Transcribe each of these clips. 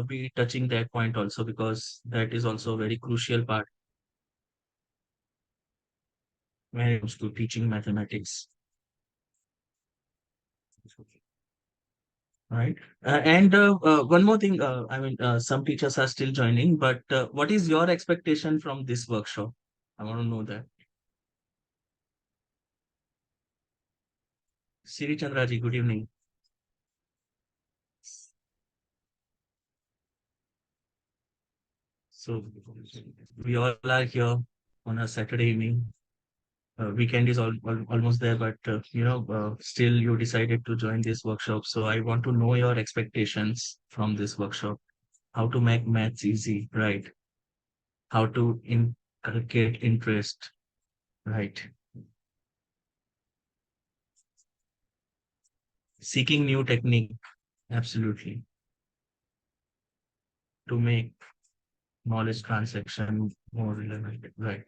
be touching that point also because that is also a very crucial part when it comes to teaching mathematics, right? One more thing, some teachers are still joining, but what is your expectation from this workshop? I want to know that. Siri Chandraji, good evening. So we all are here on a Saturday evening. Weekend is almost there, but still you decided to join this workshop. So I want to know your expectations from this workshop. How to make maths easy, right? How to inculcate interest, right? Seeking new technique, absolutely, to make knowledge transaction more relevant, right?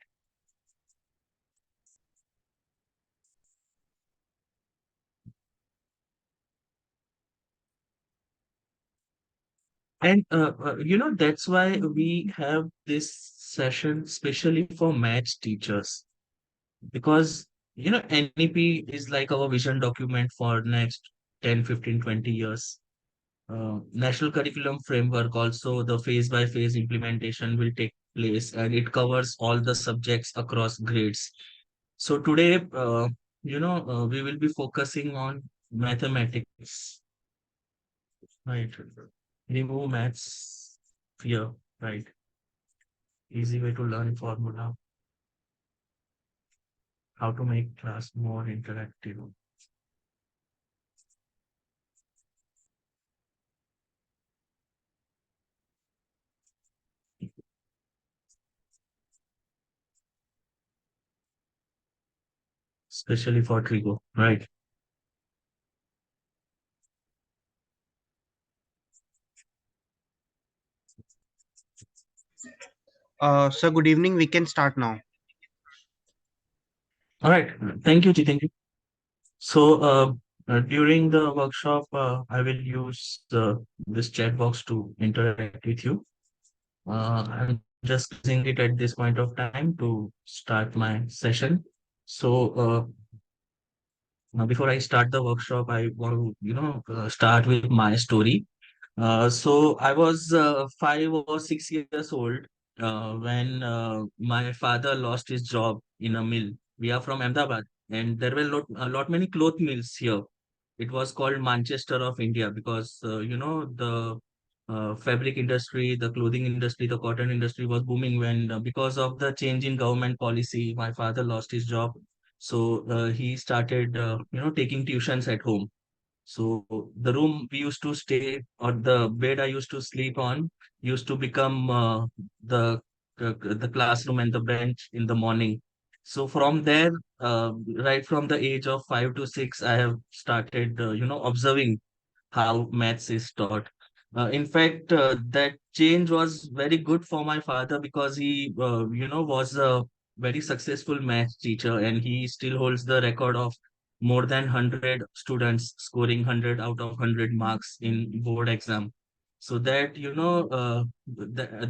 That's why we have this session specially for maths teachers because NEP is like our vision document for next 10, 15, 20 years. National curriculum framework also the phase by phase implementation will take place and it covers all the subjects across grades. So today we will be focusing on mathematics, right? Remove maths fear, right? Easy way to learn formula, how to make class more interactive. Especially for Trigo, right? Sir, good evening. We can start now. All right. Thank you, Ji. Thank you. So during the workshop, I will use this chat box to interact with you. I'm just using it at this point of time to start my session. So now before I start the workshop, I want to, start with my story. So I was 5 or 6 years old when my father lost his job in a mill. We are from Ahmedabad, and there were a lot many cloth mills here. It was called Manchester of India because the fabric industry, the clothing industry, the cotton industry was booming when because of the change in government policy, my father lost his job. So he started taking tuitions at home. So the room we used to stay or the bed I used to sleep on used to become the classroom and the bench in the morning. So from there, right from the age of 5 to 6, I have started, observing how maths is taught. In fact, that change was very good for my father because he, was a very successful maths teacher and he still holds the record of more than 100 students scoring 100 out of 100 marks in board exam. So that, the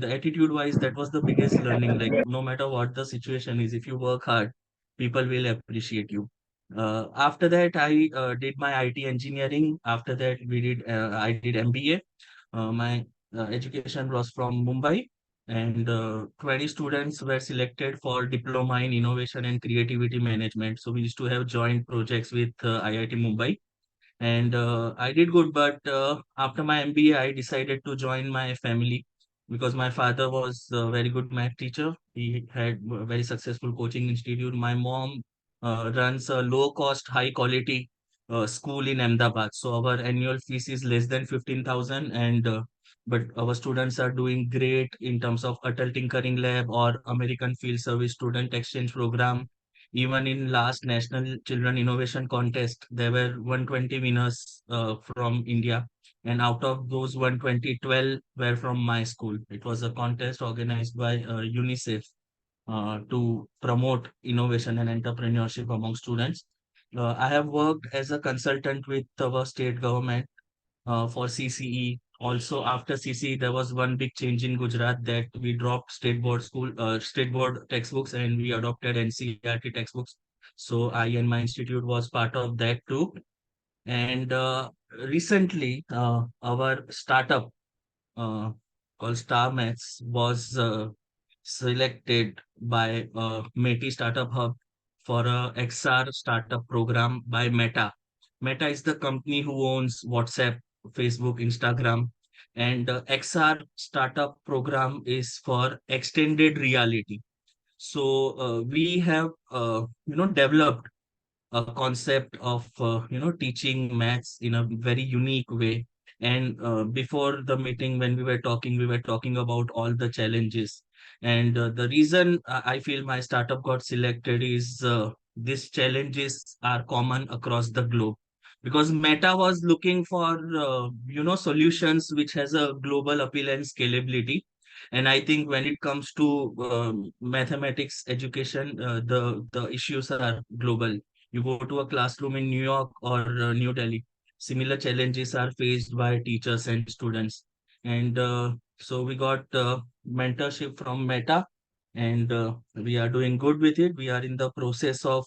attitude wise, that was the biggest learning. Like, no matter what the situation is, if you work hard, people will appreciate you. After that, I did my IT engineering. After that, I did MBA. My education was from Mumbai, and 20 students were selected for diploma in innovation and creativity management. So we used to have joint projects with IIT Mumbai, and I did good. But after my MBA, I decided to join my family because my father was a very good math teacher. He had a very successful coaching institute. My mom runs a low cost, high quality school in Ahmedabad. So our annual fees is less than 15,000, and but our students are doing great in terms of Atal Tinkering Lab or American Field Service Student Exchange Program. Even in last National Children Innovation Contest, there were 120 winners from India. And out of those 120, 12 were from my school. It was a contest organized by UNICEF to promote innovation and entrepreneurship among students. I have worked as a consultant with our state government for CCE Also, after CC, there was one big change in Gujarat that we dropped state board textbooks and we adopted NCERT textbooks. So I and my institute was part of that too. And recently, our startup uh, called Star Maths was selected by METI Startup Hub for a XR startup program by Meta. Meta is the company who owns WhatsApp, Facebook, Instagram, and XR startup program is for extended reality. So we have developed a concept of teaching maths in a very unique way. And before the meeting, when we were talking about all the challenges. And the reason I feel my startup got selected is these challenges are common across the globe, because Meta was looking for solutions which has a global appeal and scalability. And I think when it comes to mathematics education, the issues are global. You go to a classroom in New York or New Delhi, similar challenges are faced by teachers and students. And so we got mentorship from Meta, and we are doing good with it. We are in the process of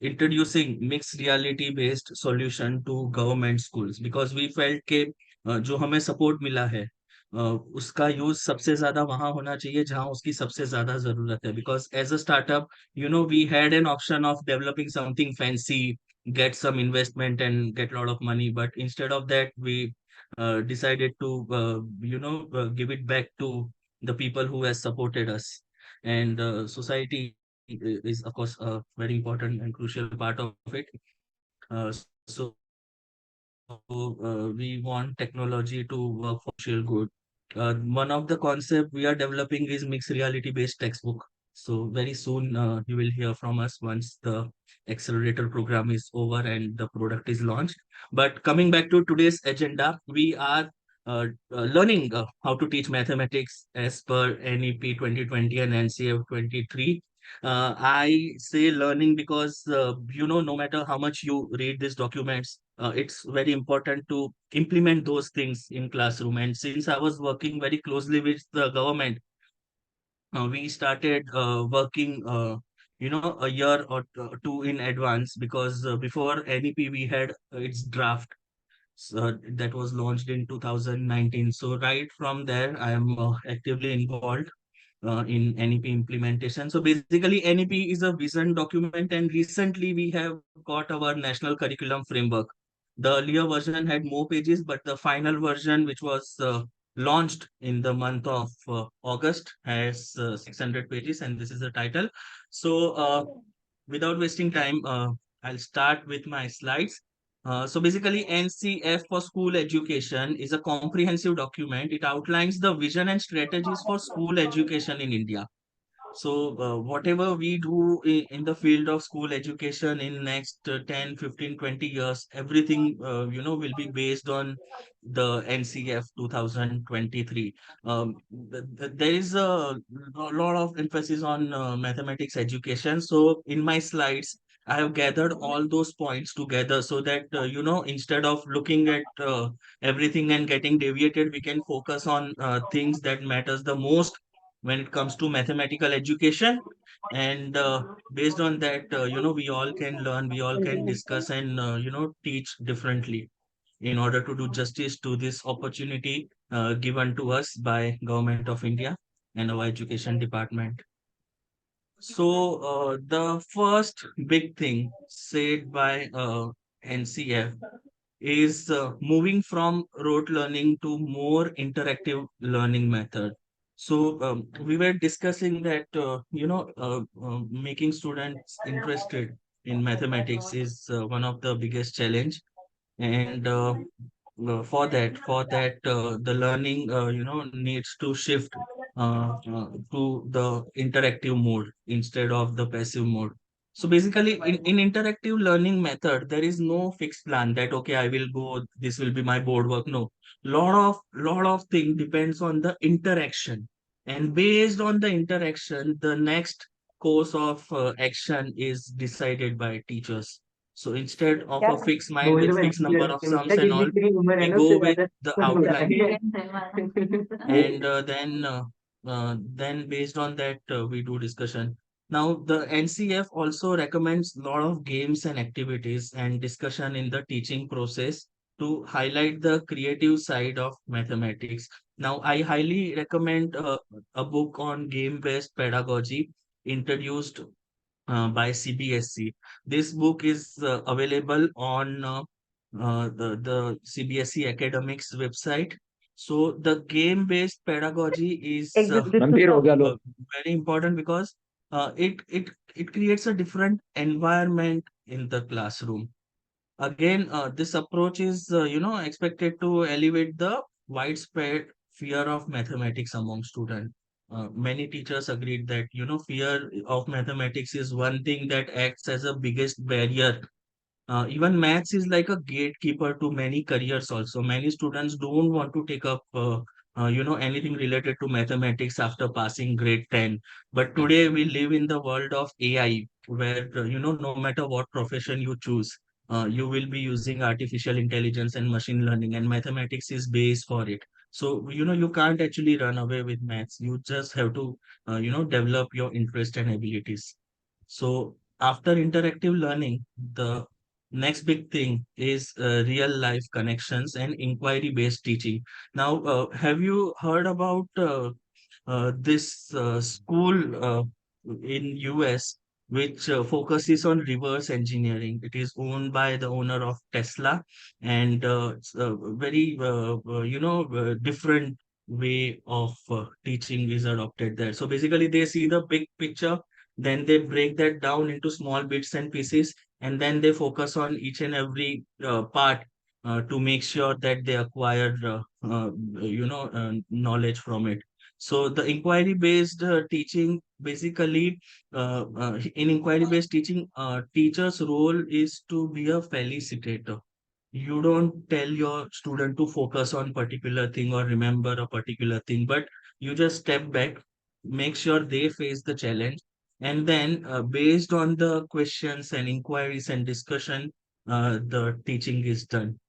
introducing mixed reality based solution to government schools, because we felt कि जो हमें support मिला है उसका use सबसे ज्यादा वहां होना चाहिए जहां उसकी सबसे ज्यादा जरूरत है. Because as a startup, we had an option of developing something fancy, get some investment and get a lot of money. But instead of that, we decided to, give it back to the people who has supported us. And society is, of course, a very important and crucial part of it. So we want technology to work for social good. One of the concept we are developing is mixed reality based textbook. So very soon you will hear from us once the accelerator program is over and the product is launched. But coming back to today's agenda, we are learning how to teach mathematics as per NEP 2020 and NCF 23. I say learning because, no matter how much you read these documents, it's very important to implement those things in classroom. And since I was working very closely with the government, we started working, a year or two in advance, because before NEP we had its draft that was launched in 2019. So right from there, I am actively involved in NEP implementation. So basically, NEP is a vision document, and recently we have got our national curriculum framework. The earlier version had more pages, but the final version, which was launched in the month of August, has 600 pages, and this is the title. So without wasting time, I'll start with my slides. So basically, NCF for school education is a comprehensive document. It outlines the vision and strategies for school education in India. So whatever we do in the field of school education in next 10, 15, 20 years, everything, will be based on the NCF 2023. There is a lot of emphasis on mathematics education. So in my slides, I have gathered all those points together so that, instead of looking at everything and getting deviated, we can focus on things that matters the most when it comes to mathematical education. And based on that, we all can learn, we all can discuss, and teach differently in order to do justice to this opportunity given to us by government of India and our education department. So the first big thing said by NCF is moving from rote learning to more interactive learning method. So we were discussing that making students interested in mathematics is one of the biggest challenge. And for that the learning needs to shift to the interactive mode instead of the passive mode. So basically, in interactive learning method, there is no fixed plan that, okay, I will go, this will be my board work. No, lot of thing depends on the interaction, and based on the interaction, the next course of action is decided by teachers. So instead of क्या a fixed mind बोल with रहे fixed number of हैं sums and all, जितनी उम्र है we ना go उससे with ज्यादा the कुछ बोला outline. है And then based on that we do discussion. Now the NCF also recommends a lot of games and activities and discussion in the teaching process to highlight the creative side of mathematics. Now I highly recommend a book on game based pedagogy introduced by CBSC. This book is available on the CBSC academics website. So the game-based pedagogy is मंदिर हो गया लो very important because it creates a different environment in the classroom. Again, this approach is expected to elevate the widespread fear of mathematics among students. Many teachers agreed that fear of mathematics is one thing that acts as a biggest barrier. Even maths is like a gatekeeper to many careers also. Many students don't want to take up, anything related to mathematics after passing grade 10. But today we live in the world of AI, where, no matter what profession you choose, you will be using artificial intelligence and machine learning, and mathematics is base for it. So, you can't actually run away with maths. You just have to, develop your interest and abilities. So after interactive learning, the next big thing is real life connections and inquiry based teaching. Now, have you heard about this school in US which focuses on reverse engineering? It is owned by the owner of Tesla, and it's a very different way of teaching is adopted there. So basically, they see the big picture, then they break that down into small bits and pieces, and then they focus on each and every part to make sure that they acquire knowledge from it. So the inquiry based teaching basically in inquiry based teaching, teacher's role is to be a facilitator. You don't tell your student to focus on particular thing or remember a particular thing, but you just step back, make sure they face the challenge, and then based on the questions and inquiries and discussion, the teaching is done.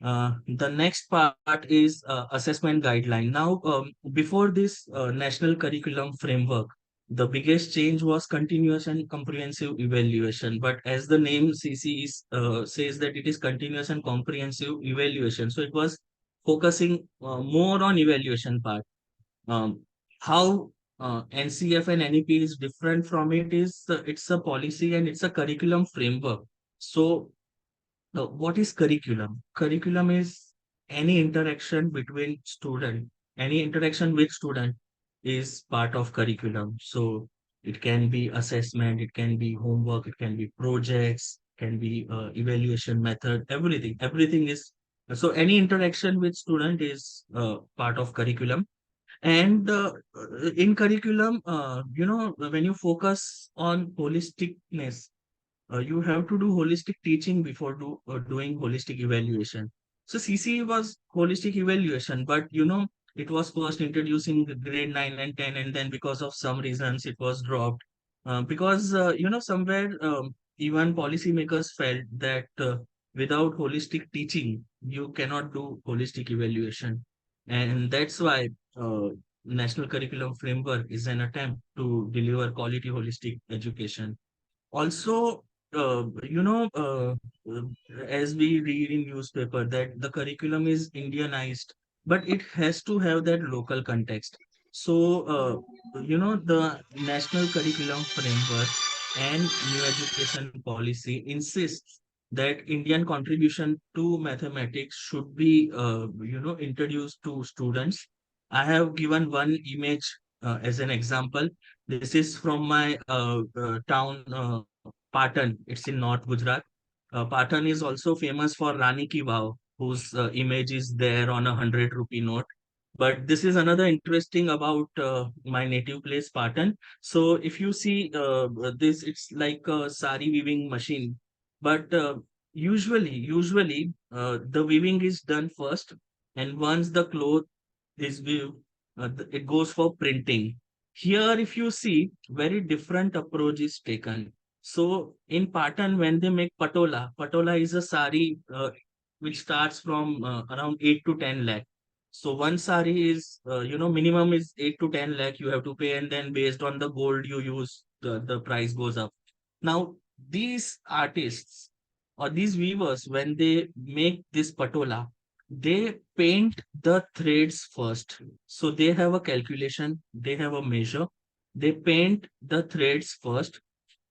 The next part is assessment guideline. Now, before this national curriculum framework, the biggest change was continuous and comprehensive evaluation. But as the name CC says that it is continuous and comprehensive evaluation, so it was focusing more on evaluation part. How NCF and NEP is different from it is it's a policy and it's a curriculum framework. So what is curriculum? Curriculum is any interaction between student, any interaction with student is part of curriculum. So it can be assessment, it can be homework, it can be projects, can be evaluation method, everything. Everything is so any interaction with student is part of curriculum. And in curriculum, when you focus on holisticness, you have to do holistic teaching before doing holistic evaluation. So CC was holistic evaluation, but it was first introduced in the grade 9 and 10, and then because of some reasons it was dropped. Because somewhere even policymakers felt that without holistic teaching, you cannot do holistic evaluation, and that's why National Curriculum Framework is an attempt to deliver quality holistic education. Also, uh, as we read in newspaper that the curriculum is Indianized, but it has to have that local context. So, the National Curriculum Framework and New Education Policy insists that Indian contribution to mathematics should be, introduced to students. I have given one image as an example. This is from my town, Patan. It's in North Gujarat. Patan is also famous for Rani Ki Vav, whose image is there on a 100 rupee note. But this is another interesting about my native place, Patan. So if you see this, it's like a sari weaving machine. But usually, the weaving is done first, and once the cloth is weaved, it goes for printing. Here, if you see, very different approach is taken. So in Patan, when they make patola, patola is a sari which starts from around 8 to 10 lakh. So one sari is, minimum is 8 to 10 lakh you have to pay, and then based on the gold you use, the price goes up. Now, these artists or these weavers, when they make this patola, they paint the threads first. So they have a calculation, they have a measure, they paint the threads first,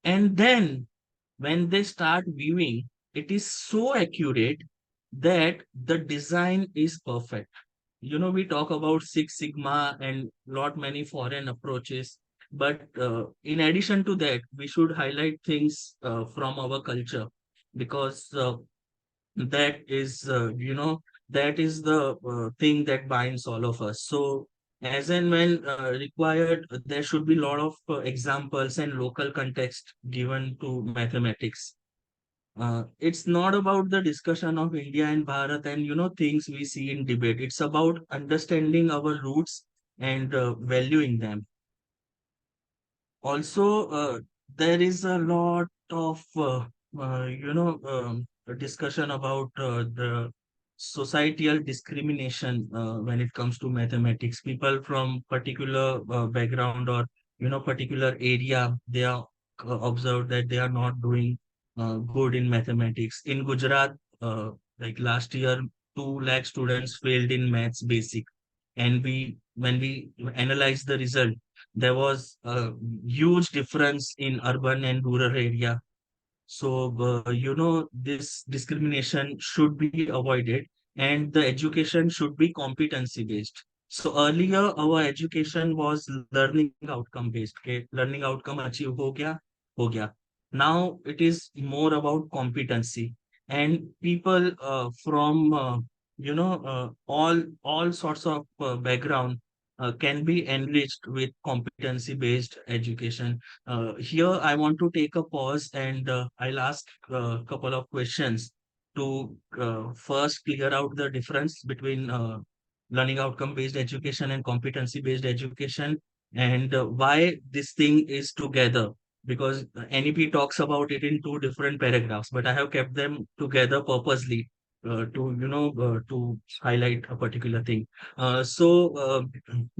and then when they start viewing, it is so accurate that the design is perfect. We talk about Six Sigma and lot many foreign approaches, but in addition to that, we should highlight things from our culture, because that is that is the thing that binds all of us. So as and when required, there should be a lot of examples and local context given to mathematics. It's not about the discussion of India and Bharat and things we see in debate. It's about understanding our roots and valuing them. Also, there is a lot of a discussion about the societal discrimination when it comes to mathematics. People from particular background or particular area, they are observed that they are not doing good in mathematics. In Gujarat, like last year, 2 lakh students failed in maths basic, and when we analyze the result, there was a huge difference in urban and rural area. So, this discrimination should be avoided, and the education should be competency based. So earlier, our education was learning outcome based. Okay, learning outcome achieve ho gaya. Now it is more about competency, and people from all sorts of background can be enriched with competency based education. Here, I want to take a pause, and I'll ask a couple of questions to first clear out the difference between learning outcome based education and competency based education, and why this thing is together. Because NEP talks about it in two different paragraphs, but I have kept them together purposely to highlight a particular thing.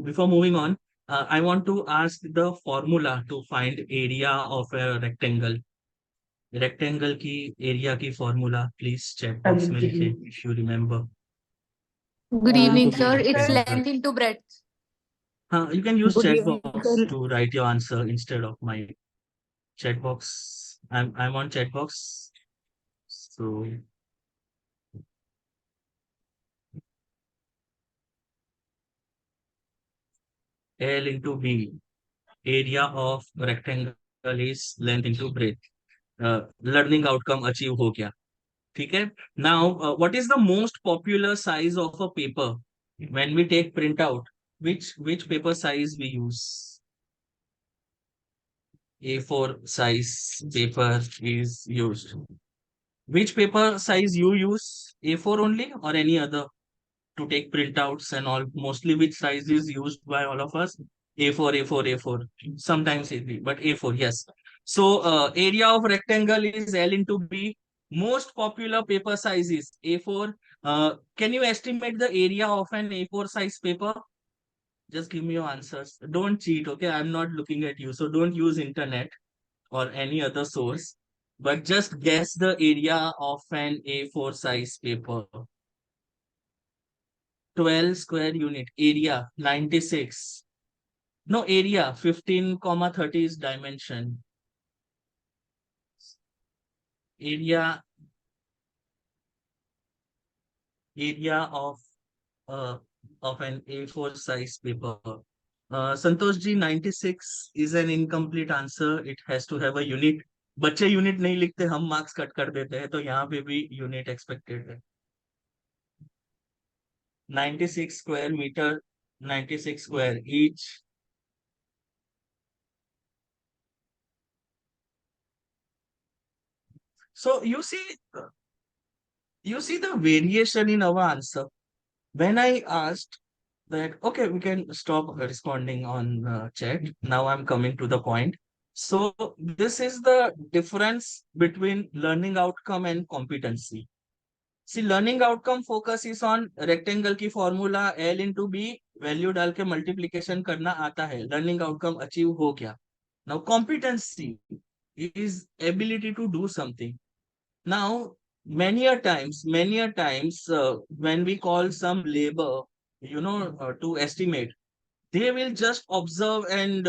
Before moving on, I want to ask the formula to find area of a rectangle. Rectangle की area की formula please chat box में लिखें if you remember. Good evening, Good sir. evening, It's sir. length into breadth. You can use Good chat evening, box sir. to write your answer instead of my chat box. I'm on chat box. So L into B, area of rectangle is length into breadth. Learning outcome achieve हो गया. ठीक है. Now, what is the most popular size of a paper when we take printout? Which paper size we use? A4 size paper is used. Which paper size you use? A4 only or any other to take printouts and all? Mostly which size is used by all of us? A4, A4, A4. Sometimes A3, but A4, yes. So area of rectangle is L into B. Most popular paper size is A4. Can you estimate the area of an A4 size paper? Just give me your answers. Don't cheat, okay? I'm not looking at you. So don't use internet or any other source, but just guess the area of an A4 size paper. 12 square unit. Area 96. No, area 15 comma 30 is dimension. Area area uh, of an A4 size paper. Santosh ji, 96 is an incomplete answer. It has to have a unit. बच्चे unit नहीं लिखते, हम marks cut कर देते हैं, तो यहाँ पे भी यूनिट एक्सपेक्टेड है. 96 square meter, 96 square each. So you see the variation in our answer. When I asked that, okay, we can stop responding on chat. Now I'm coming to the point. So this is the difference between learning outcome and competency. See, learning outcome focus is on rectangle की formula L into B value डाल के multiplication करना आता है. Learning outcome achieve हो गया. Now competency is ability to do something. Now many a times when we call some labor, to estimate, they will just observe and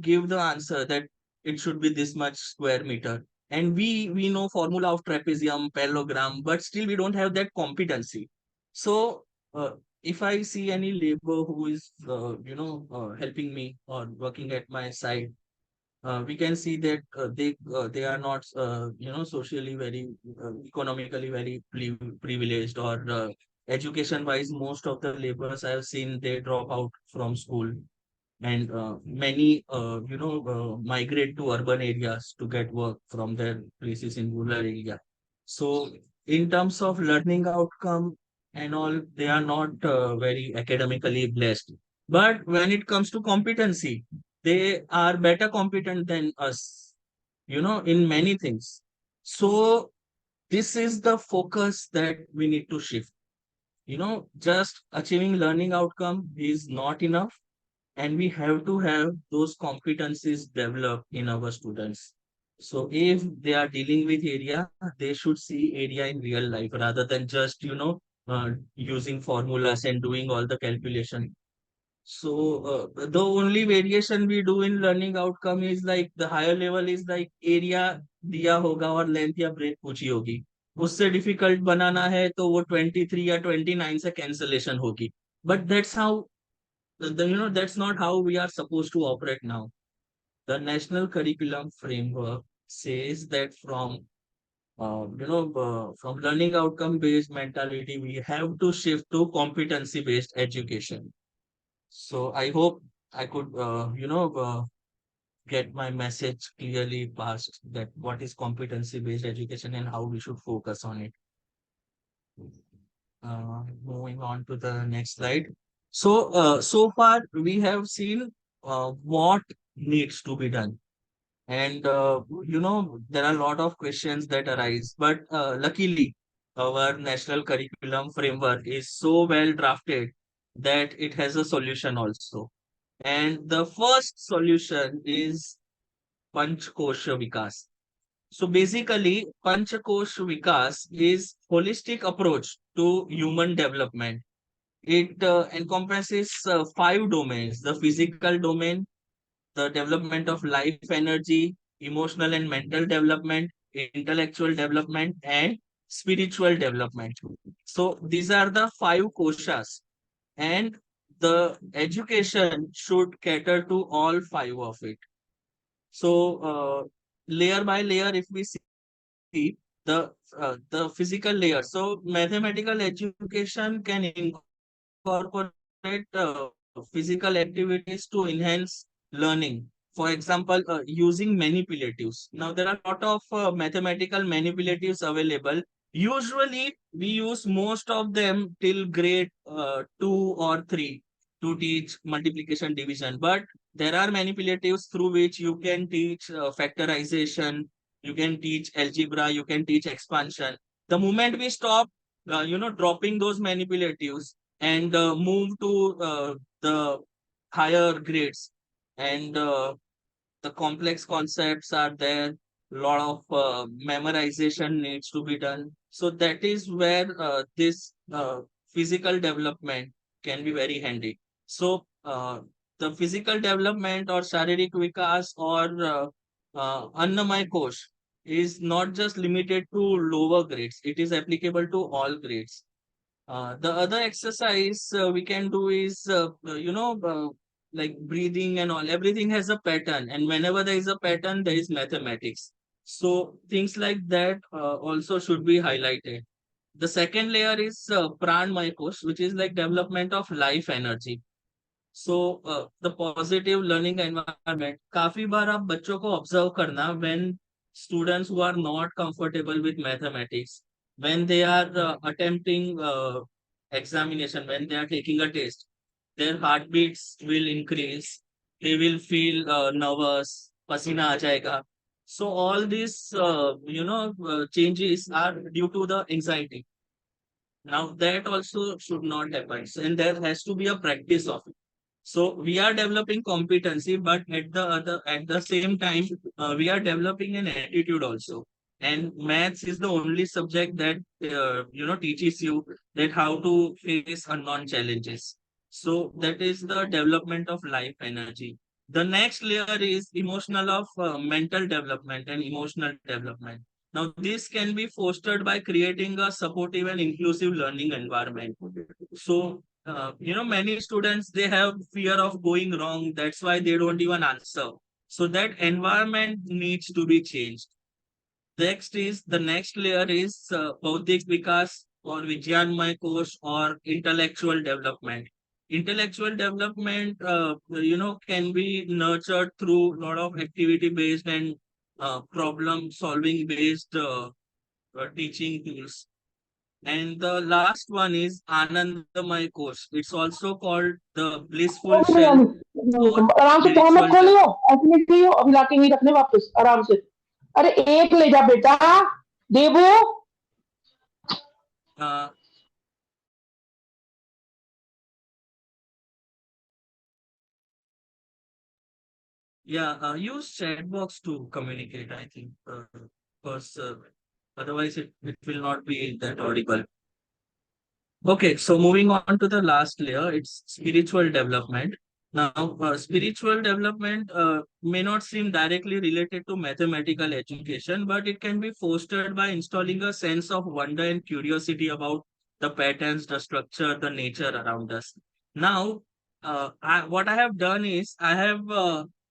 give the answer that it should be this much square meter, and we know formula of trapezium parallelogram, but still we don't have that competency. So if I see any labor who is helping me or working at my side, we can see that they are not socially very economically very privileged, or education wise most of the laborers I have seen they drop out from school, and many migrate to urban areas to get work from their places in rural area. So in terms of learning outcome and all, they are not very academically blessed, but when it comes to competency, they are better competent than us, in many things. So this is the focus that we need to shift. Just achieving learning outcome is not enough, and we have to have those competencies developed in our students. So if they are dealing with area, they should see area in real life rather than just using formulas and doing all the calculation. So the only variation we do in learning outcome is like the higher level is like area दिया होगा और length या breath पूछी होगी, उससे difficult बनाना है तो वो 23 या 29 से कैंसलेशन होगी. But that's how that's not how we are supposed to operate now. The national curriculum framework says that from learning outcome based mentality we have to shift to competency based education. So I hope I could get my message clearly passed, that what is competency based education and how we should focus on it. Moving on to the next slide. So, so far we have seen what needs to be done. And, there are a lot of questions that arise, but luckily, our national curriculum framework is so well drafted that it has a solution also. And the first solution is PanchKosha Vikas. So basically, PanchKosha Vikas is holistic approach to human development. It encompasses five domains: the physical domain, the development of life energy, emotional and mental development, intellectual development, and spiritual development. So these are the five koshas, and the education should cater to all five of it. So layer by layer, if we see the physical layer, so mathematical education can incorporate physical activities to enhance learning. For example, using manipulatives. Now, there are a lot of mathematical manipulatives available. Usually, we use most of them till grade 2 or 3 to teach multiplication, division. But there are manipulatives through which you can teach factorization, you can teach algebra, you can teach expansion. The moment we stop, dropping those manipulatives and move to the higher grades, and the complex concepts are there, lot of memorization needs to be done, so that is where this physical development can be very handy. So the physical development or sharirik vikas or annamay kosh is not just limited to lower grades, it is applicable to all grades. The other exercise we can do is, like breathing and all. Everything has a pattern, and whenever there is a pattern, there is mathematics. So things like that also should be highlighted. The second layer is pranmay kosh, which is like development of life energy. So the positive learning environment. काफी बार आप बच्चों को observe करना, when students who are not comfortable with mathematics, when they are attempting examination, when they are taking a test, their heartbeats will increase. They will feel nervous, पसीना आ जाएगा. So all these changes are due to the anxiety. Now that also should not happen. And there has to be a practice of it. So we are developing competency, but at the same time, we are developing an attitude also. And maths is the only subject that teaches you that how to face unknown challenges. So that is the development of life energy. The next layer is emotional of mental development and emotional development. Now, this can be fostered by creating a supportive and inclusive learning environment. So, many students, they have fear of going wrong. That's why they don't even answer. So that environment needs to be changed. The next layer is Bauddhik Vikas or Vijnanmay course or intellectual development. Intellectual development, can be nurtured through a lot of activity based and problem solving based teaching tools. And the last one is Anandamay course. It's also called the blissful shell for आराम से phone मत spiritual खोलियो, ऐसे नहीं कहियो, अभी लाके नहीं रखने वापस, आराम से. अरे एक ले जा बेटा, देवो. uh, yeah, use chat box to communicate, I think, because otherwise it will not be that audible. Okay, so moving on to the last layer, it's spiritual development. Now, spiritual development may not seem directly related to mathematical education, but it can be fostered by installing a sense of wonder and curiosity about the patterns, the structure, the nature around us. Now, what I have done is I have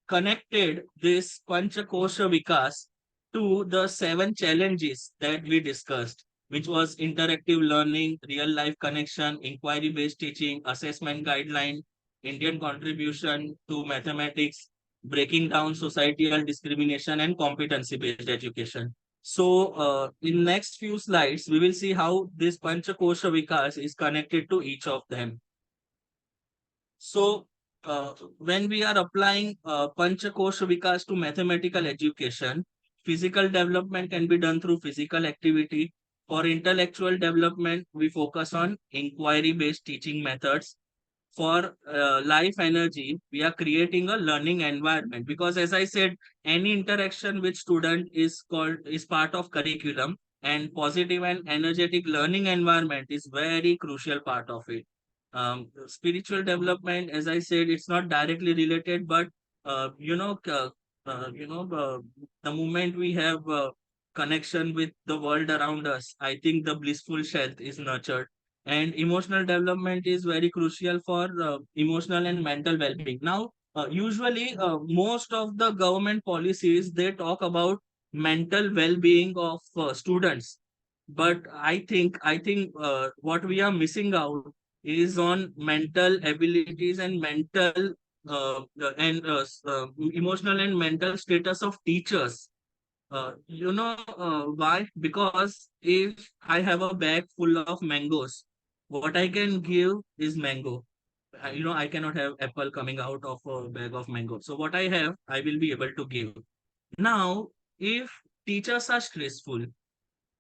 connected this PanchKosha Vikas to the 7 challenges that we discussed, which was interactive learning, real life connection, inquiry based teaching, assessment guideline, Indian contribution to mathematics, breaking down societal discrimination, and competency based education. So, in next few slides, we will see how this PanchKosha Vikas is connected to each of them. So, when we are applying PanchKosha Vikas to mathematical education, physical development can be done through physical activity. For intellectual development, we focus on inquiry-based teaching methods. For life energy, we are creating a learning environment because, as I said, any interaction with student is part of curriculum, and positive and energetic learning environment is very crucial part of it. Spiritual development, as I said, it's not directly related, but uh, you know, uh, the moment we have connection with the world around us, I think the blissful health is nurtured, and emotional development is very crucial for emotional and mental well-being. Now, usually, most of the government policies, they talk about mental well-being of students, but I think what we are missing out is on mental abilities and mental emotional and mental status of teachers. Why? Because if I have a bag full of mangoes, what I can give is mango. I cannot have apple coming out of a bag of mango. So what I have, I will be able to give. Now, if teachers are stressful,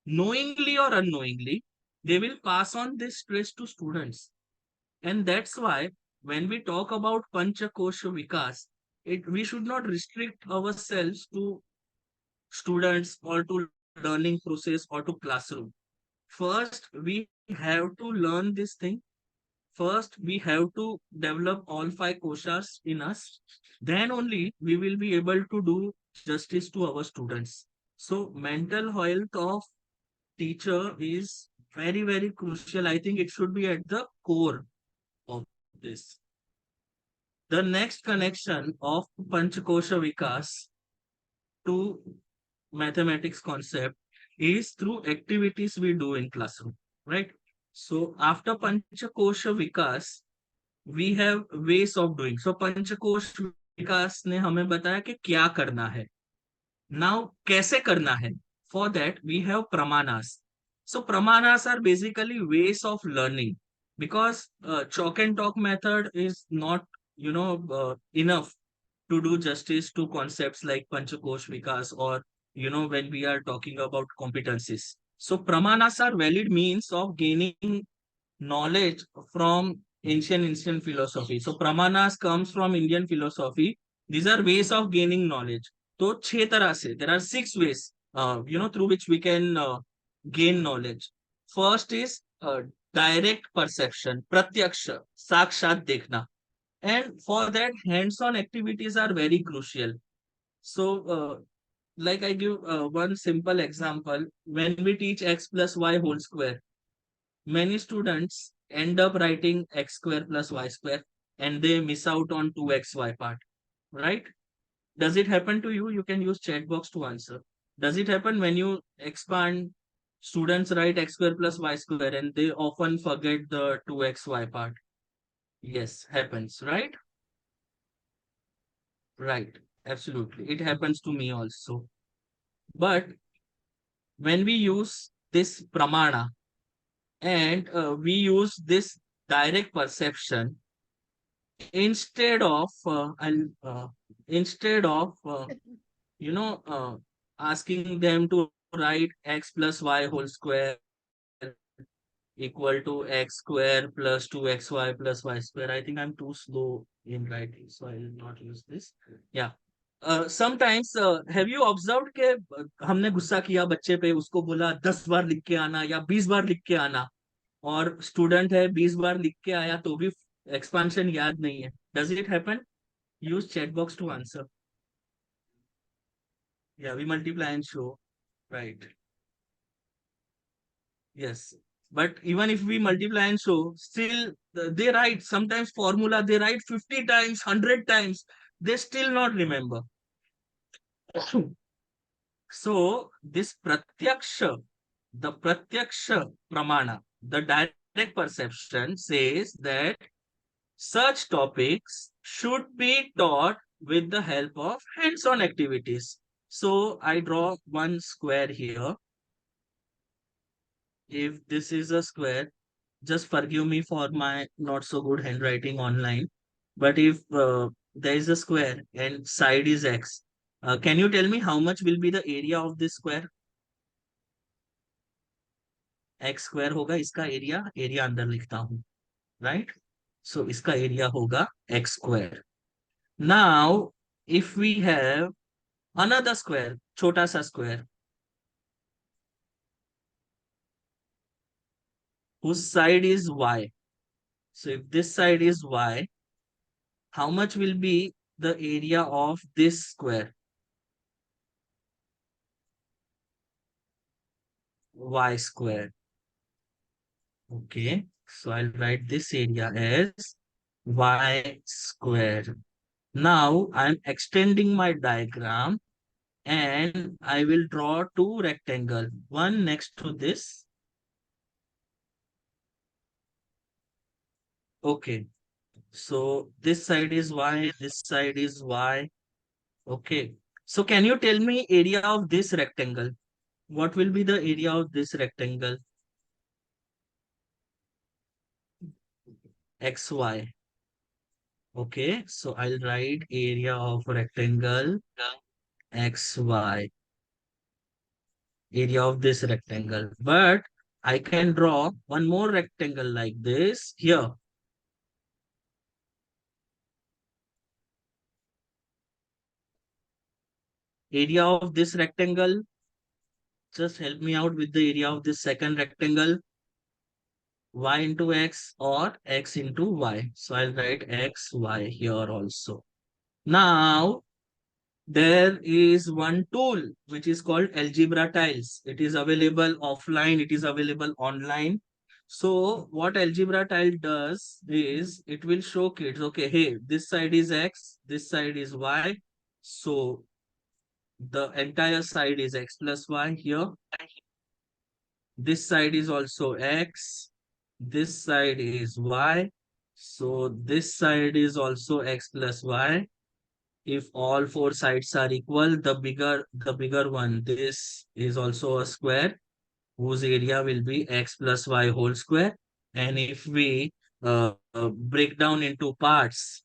knowingly or unknowingly, they will pass on this stress to students. And that's why when we talk about Panchakosha Vikas, we should not restrict ourselves to students or to learning process or to classroom. First, we have to learn this thing. First, we have to develop all 5 koshas in us. Then only we will be able to do justice to our students. So, mental health of teacher is very, very crucial. I think it should be at the core of this. The next connection of Panchakosha Vikas to mathematics concept is through activities we do in classroom, right? So after Panchakosha Vikas, we have ways of doing. So Panchakosha Vikas ने हमें बताया कि क्या करना है. Now, कैसे करना है? For that, we have Pramanas. So Pramanas are basically ways of learning, because chalk and talk method is not, enough to do justice to concepts like PanchKosha Vikas, or when we are talking about competencies. So Pramanas are valid means of gaining knowledge from ancient philosophy. So Pramanas comes from Indian philosophy. These are ways of gaining knowledge. So छह तरह से, there are 6 ways, through which we can gain knowledge. First is direct perception, pratyaksha, sakshat dekhna. And for that, hands-on activities are very crucial. So, like I give one simple example. When we teach x plus y whole square, many students end up writing x square plus y square and they miss out on 2xy part, right? Does it happen to you? You can use chat box to answer. Does it happen when you expand, students write x square plus y square and they often forget the 2xy part? Yes, happens, right? Right, absolutely. It happens to me also. But when we use this pramana and we use this direct perception instead of instead of you know uh, asking them to write x plus y whole square equal to x square plus 2xy plus y square. I think I'm too slow in writing, so I will not use this. Yeah. Sometimes have you observed कि हमने गुस्सा किया बच्चे पे, उसको बोला 10 बार लिख के आना या 20 बार लिख के आना, और स्टूडेंट है 20 बार लिख के आया तो भी एक्सपांशन याद नहीं है. Does it happen? Use chat box to answer. Yeah, we multiply and show. Right. Yes. But even if we multiply and show, still they write sometimes formula, they write 50 times, 100 times, they still not remember. So this pratyaksha pramana, the direct perception says that such topics should be taught with the help of hands-on activities. So I draw one square here. If this is a square, just forgive me for my not so good handwriting online. But if there is a square and side is x, can you tell me how much will be the area of this square? X square होगा इसका area अंदर लिखता हूँ, right? So इसका area होगा x square. Now, if we have another square, छोटा सा square, whose side is y. So if this side is y, how much will be the area of this square? Y square. Okay, so I'll write this area as y square. Now I'm extending my diagram and I will draw two rectangles, one next to this. Okay, so this side is y, this side is y. Okay, so can you tell me area of this rectangle? What will be the area of this rectangle? XY. Okay, so I'll write area of rectangle XY. Area of this rectangle. But I can draw one more rectangle like this here. Area of this rectangle. Just help me out with the area of this second rectangle. Y into X or X into Y. So I'll write X, Y here also. Now, there is one tool which is called algebra tiles. It is available offline, it is available online. So what algebra tile does is it will show kids, okay, hey, this side is X, this side is Y. So the entire side is X plus Y here. This side is also X. This side is Y. So this side is also X plus Y. If all four sides are equal, the bigger one, this is also a square whose area will be x plus y whole square. And if we break down into parts,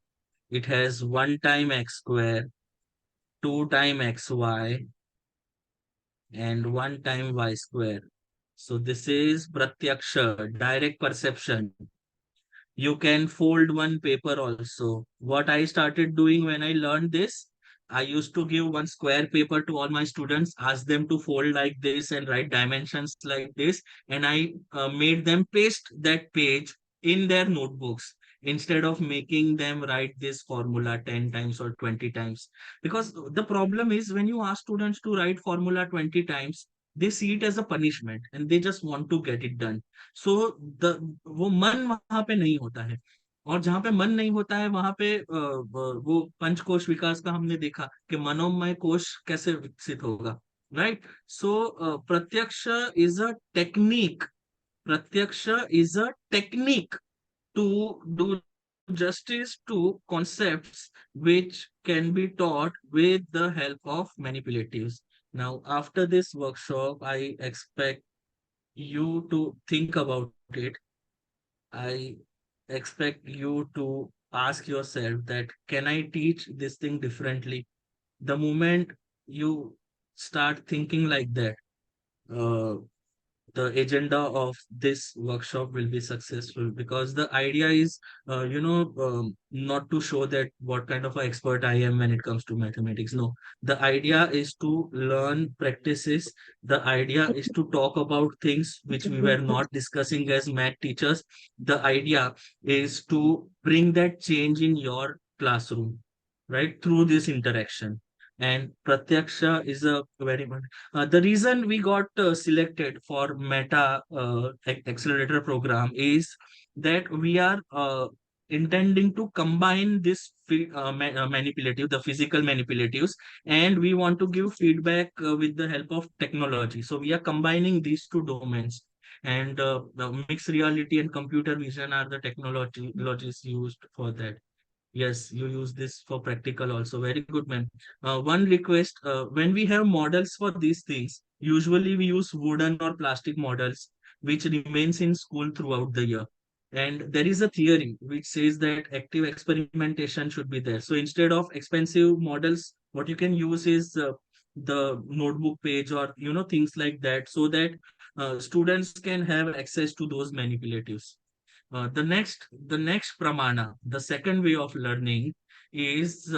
It has 1 time x square, 2 time xy, and 1 time y square. So this is pratyaksha, direct perception. You can fold one paper also. What I started doing when I learned this, I used to give one square paper to all my students, ask them to fold like this and write dimensions like this, and I made them paste that page in their notebooks instead of making them write this formula 10 times or 20 times. Because the problem is when you ask students to write formula 20 times, they see it as a punishment and they just want to get it done. So the वो मन वहां पे नहीं होता है, और जहां पे मन नहीं होता है वहां पे वो पंचकोश विकास का हमने देखा कि मनोमय कोश कैसे विकसित होगा, राइट? सो प्रत्यक्ष इज अ टेक्निक, प्रत्यक्ष is a technique to do justice to concepts which can be taught with the help of manipulatives. Now, after this workshop, I expect you to think about it. I expect you to ask yourself that can I teach this thing differently? The moment you start thinking like that, uh, the agenda of this workshop will be successful, because the idea is not to show that what kind of an expert I am when it comes to mathematics. No, the idea is to learn practices. The idea is to talk about things which we were not discussing as math teachers. The idea is to bring that change in your classroom, right, through this interaction. And pratyaksha is a very much the reason we got selected for Meta Accelerator program is that we are intending to combine this manipulative, the physical manipulatives, and we want to give feedback with the help of technology. So we are combining these two domains, and the mixed reality and computer vision are the technologies used for that. Yes, you use this for practical also. Very good, man. One request, when we have models for these things, usually we use wooden or plastic models, which remains in school throughout the year. And there is a theory which says that active experimentation should be there. So instead of expensive models, what you can use is the notebook page or, things like that, so that students can have access to those manipulatives. The next pramana, the second way of learning is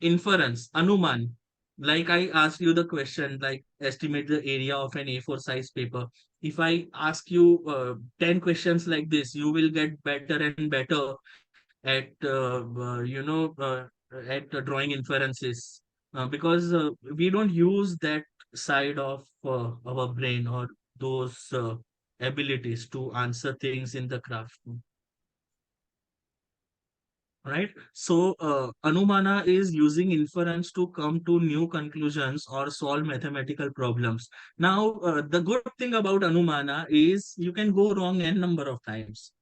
inference, anuman. Like I asked you the question, like estimate the area of an A4 size paper. If I ask you 10 questions like this, you will get better and better at drawing inferences, because we don't use that side of our brain or those abilities to answer things in the craft. Right? So, Anumana is using inference to come to new conclusions or solve mathematical problems. Now, the good thing about Anumana is you can go wrong n number of times.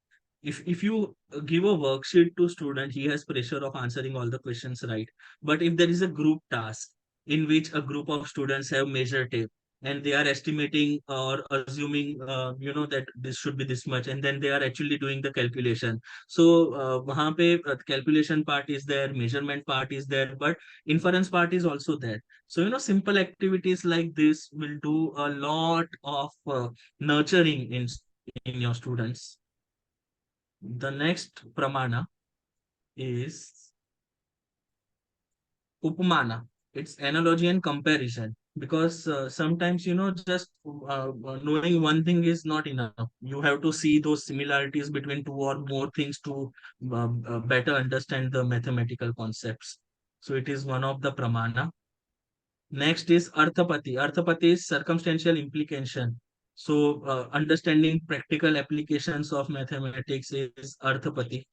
If you give a worksheet to student, he has pressure of answering all the questions right. But if there is a group task in which a group of students have measure tape and they are estimating or assuming that this should be this much, and then they are actually doing the calculation. So wahan pe calculation part is there, measurement part is there, but inference part is also there. So simple activities like this will do a lot of nurturing in your students. The next pramana is upamana. It's analogy and comparison. Because sometimes, just knowing one thing is not enough. You have to see those similarities between two or more things to better understand the mathematical concepts. So it is one of the pramana. Next is arthapati. Arthapati is circumstantial implication. So understanding practical applications of mathematics is arthapati.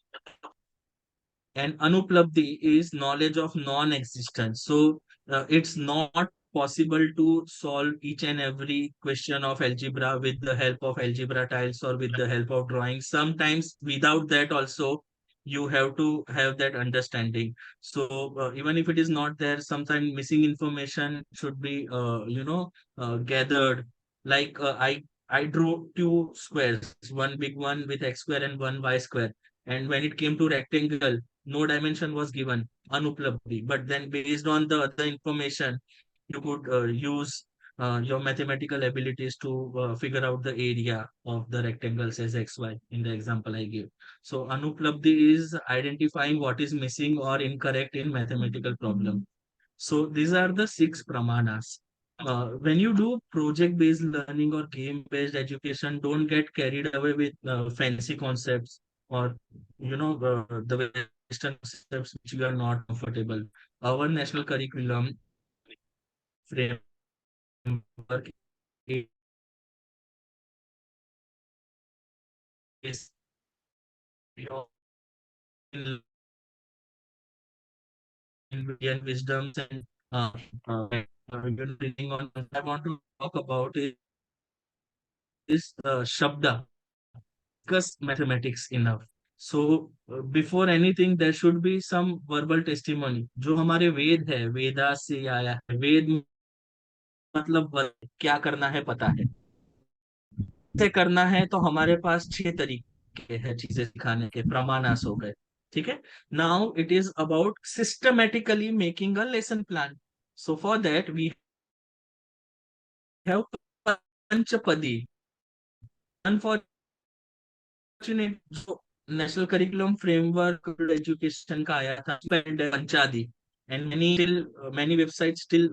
And anuplabdhi is knowledge of non-existence. So it's not possible to solve each and every question of algebra with the help of algebra tiles or with the help of drawing. Sometimes without that also, you have to have that understanding. So even if it is not there, sometimes missing information should be gathered. Like I drew two squares, one big one with x square and one y square. And when it came to rectangle, no dimension was given, anuplabdhi. But then based on the other information, you could use your mathematical abilities to figure out the area of the rectangles as xy in the example I gave. So anuplabdhi is identifying what is missing or incorrect in mathematical problem. So these are the six pramanas. When you do project-based learning or game-based education, don't get carried away with fancy concepts or the Western concepts which you are not comfortable. Our national curriculum framework is Indian wisdoms and bringing on. I want to talk about is Shabda, discuss mathematics enough. So before anything, there should be some verbal testimony. जो हमारे वेद है, वेदा से आया है. वेद मतलब क्या करना है पता है. से करना है तो हमारे पास 6 तरीके हैं चीजें सिखाने के. प्रमाणास हो गए. ठीक है. Now it is about systematically making a lesson plan. So for that we have Panchpadi. Unfortunately, जो नेशनल करिकुलम फ्रेमवर्क एजुकेशन का आया था पंचादी and many websites still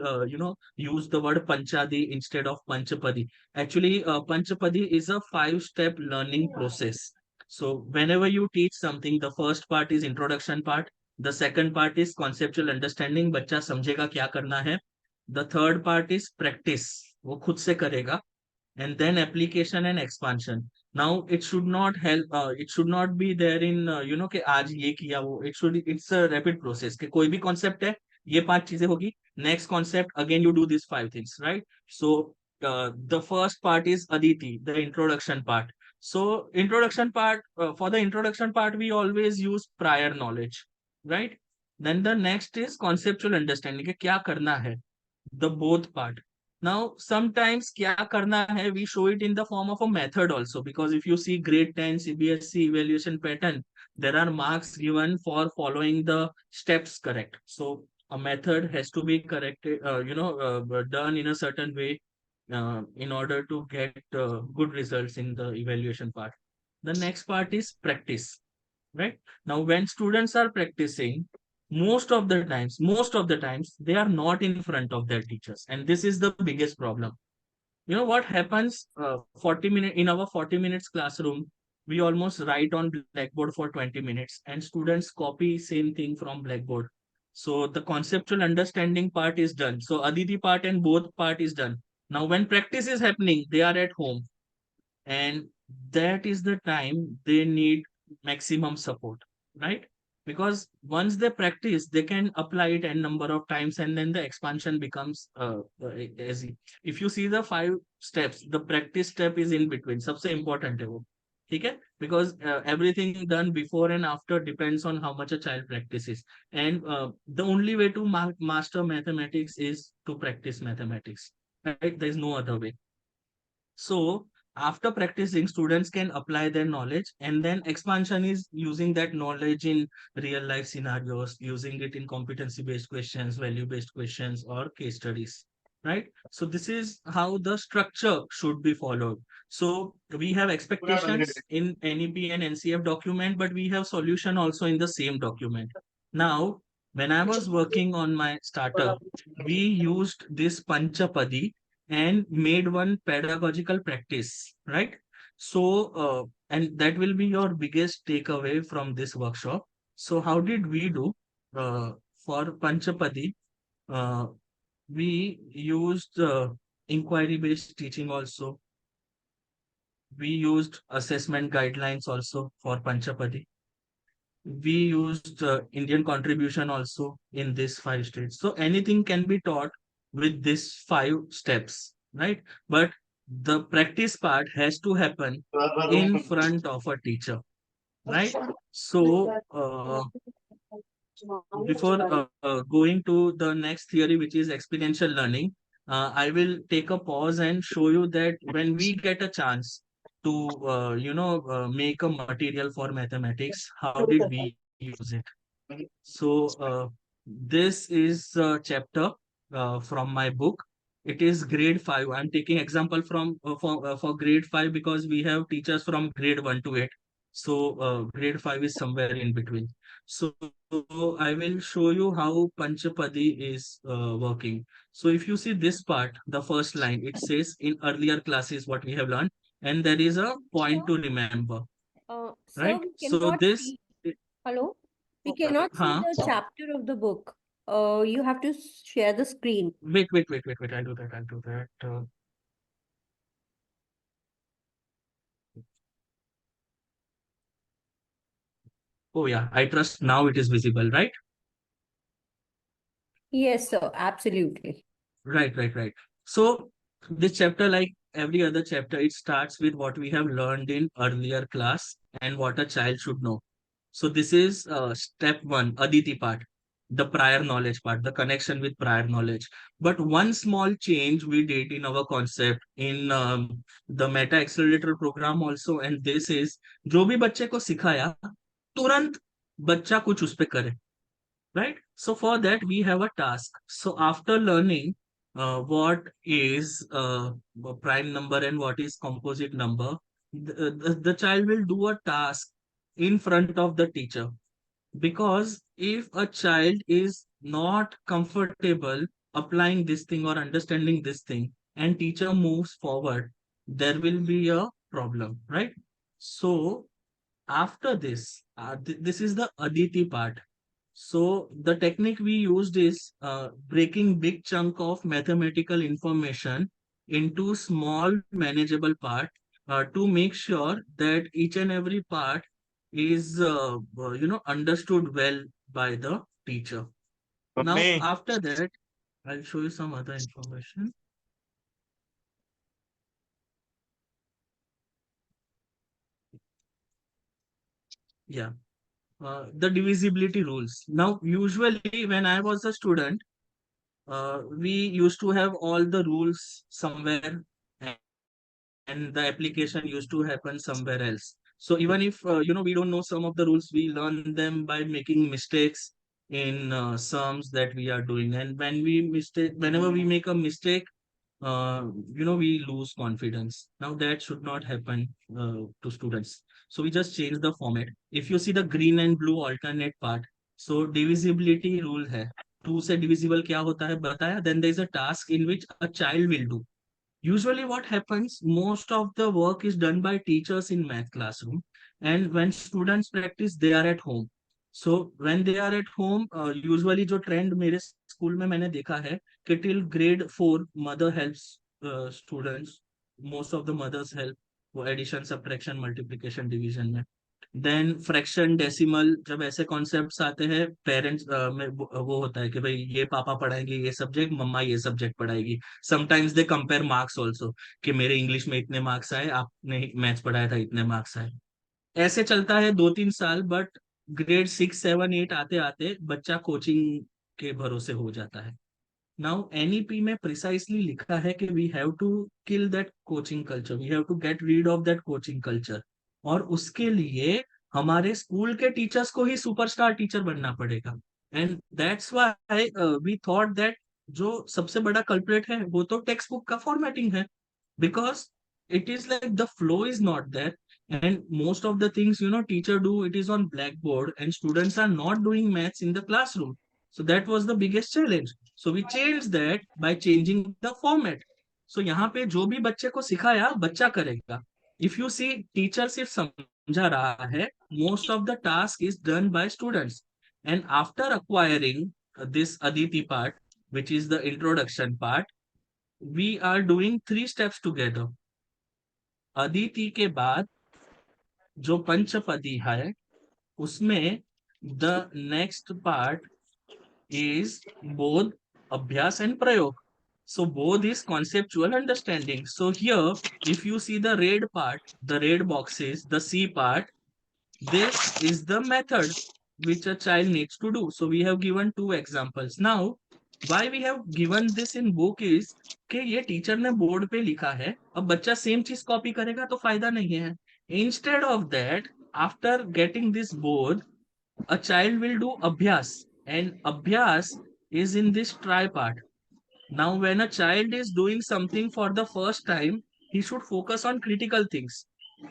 use the word panchadi instead of panchapadi. Actually panchapadi is a 5-step learning process. So whenever you teach something, the first part is introduction part, the second part is conceptual understanding, बच्चा समझेगा क्या करना है. The third part is practice, वो खुद से करेगा. And then application and expansion. Now it should not help, it should not be there in कि आज ये किया वो. It's a rapid process कि कोई भी concept है, ये 5 चीजें होगी. Next concept, again you do these 5 things, right? So the first part is Aditi, the introduction part. So introduction part, for the introduction part we always use prior knowledge, right? Then the next is conceptual understanding कि क्या करना है, the both part. Now, sometimes kya karna hai, we show it in the form of a method also, because if you see grade 10 CBSE evaluation pattern, there are marks given for following the steps correct. So a method has to be corrected, done in a certain way in order to get good results in the evaluation part. The next part is practice, right? Now when students are practicing, most of the times they are not in front of their teachers, and this is the biggest problem. You know what happens, 40 minute in our 40 minutes classroom, we almost write on blackboard for 20 minutes and students copy same thing from blackboard. So the conceptual understanding part is done, so Aditi part and both part is done. Now when practice is happening, they are at home, and that is the time they need maximum support, right? Because once they practice, they can apply it n number of times, and then the expansion becomes easy. If you see the 5 steps, the practice step is in between, सबसे important है वो. ठीक है? Because everything done before and after depends on how much a child practices, and the only way to master mathematics is to practice mathematics, right? There is no other way. So after practicing, students can apply their knowledge, and then expansion is using that knowledge in real life scenarios, using it in competency-based questions, value-based questions, or case studies, right? So this is how the structure should be followed. So we have expectations in NEP and NCF document, but we have solution also in the same document. Now, when I was working on my startup, we used this Panchapadi and made one pedagogical practice, right? So, and that will be your biggest takeaway from this workshop. So, how did we do? For Panchapadi, uh, we used inquiry-based teaching also. We used assessment guidelines also for Panchapadi. We used Indian contribution also in this 5 states. So anything can be taught with these 5 steps, right? But the practice part has to happen in front of a teacher, right? So before going to the next theory, which is experiential learning, I will take a pause and show you that when we get a chance to make a material for mathematics. How did we use it? So this is a chapter from my book. It is grade 5. I'm taking example from for grade 5 because we have teachers from grade 1 to 8. So grade 5 is somewhere in between. So I will show you how Panchpadi is working. So if you see this part, the first line, it says in earlier classes what we have learned, and there is a point to remember, Sir, right? we So cannot this, see. Hello? We cannot see huh? the chapter of the book. You have to share the screen. Wait. I'll do that. I'll do that. Oh yeah, I trust now it is visible, right? Yes, sir, absolutely. Right. So this chapter, like every other chapter, it starts with what we have learned in earlier class and what a child should know. So this is step one, Aditi part, the prior knowledge part, the connection with prior knowledge. But one small change we did in our concept in the Meta Accelerator program also, and this is जो भी बच्चे को सिखाया तुरंत बच्चा कुछ उस पे करे, right? So for that we have a task. So after learning what is a prime number and what is composite number, the child will do a task in front of the teacher, because if a child is not comfortable applying this thing or understanding this thing and teacher moves forward, there will be a problem, right? So after this, this is the Aditi part. So the technique we used is breaking big chunk of mathematical information into small manageable part to make sure that each and every part is understood well by the teacher. Now after that, I'll show you some other information. Yeah, the divisibility rules. Now usually when I was a student, we used to have all the rules somewhere, and the application used to happen somewhere else. So even if we don't know some of the rules, we learn them by making mistakes in sums that we are doing. And whenever we make a mistake, we lose confidence. Now that should not happen to students. So we just change the format. If you see the green and blue alternate part, so divisibility rule hai. 2 से divisible क्या होता है बताया. Then there is a task in which a child will do. Usually what happens, most of the work is done by teachers in math classroom, and when students practice they are at home. So when they are at home, usually जो trend मेरे school में मैंने देखा है कि till grade 4 mother helps students. Most of the mothers help वो addition, subtraction, multiplication, division में. Then fraction decimal जब ऐसे कॉन्सेप्ट्स आते हैं पेरेंट्स में वो होता है कि भाई ये पापा पढ़ाएंगे ये सब्जेक्ट, मम्मा ये सब्जेक्ट पढ़ाएगी. Sometimes they compare marks also कि मेरे इंग्लिश में इतने मार्क्स आए, आपने मैथ्स पढ़ाया था इतने मार्क्स आए. ऐसे चलता है 2-3 साल, बट ग्रेड 6, 7, 8 आते आते बच्चा कोचिंग के भरोसे हो जाता है. नाउ एनईपी में प्रिसाइसली लिखा है कि we have to kill that coaching culture, we have to get rid of that coaching culture. और उसके लिए हमारे स्कूल के टीचर्स को ही सुपरस्टार टीचर बनना पड़ेगा. And that's why we thought that जो सबसे बड़ा कल्प्रेट है वो तो टेक्स्ट बुक का फॉर्मेटिंग है, because it is like the flow is not there, and most of the things teacher do it is on blackboard and students are not doing maths in the classroom. So that was the biggest challenge. So we changed that by changing the format. So यहाँ पे जो भी बच्चे को सिखाया बच्चा करेगा. If you see teacher सिर्फ समझा रहा है, most of the task is done by students. And after acquiring this Aditi part, which is the introduction part, we are doing 3 steps together. Aditi के बाद जो पंचपदी है उसमें the next part is both abhyas and prayog. So both is conceptual understanding. So here, if you see the red part, the red boxes, the C part, this is the method which a child needs to do. So we have given 2 examples. Now, why we have given this in book is कि ये teacher ने board पे लिखा है, अब बच्चा same चीज copy करेगा तो फायदा नहीं है. Instead of that, after getting this board, a child will do abhyas, and abhyas is in this try part. Now, when a child is doing something for the first time, he should focus on critical things.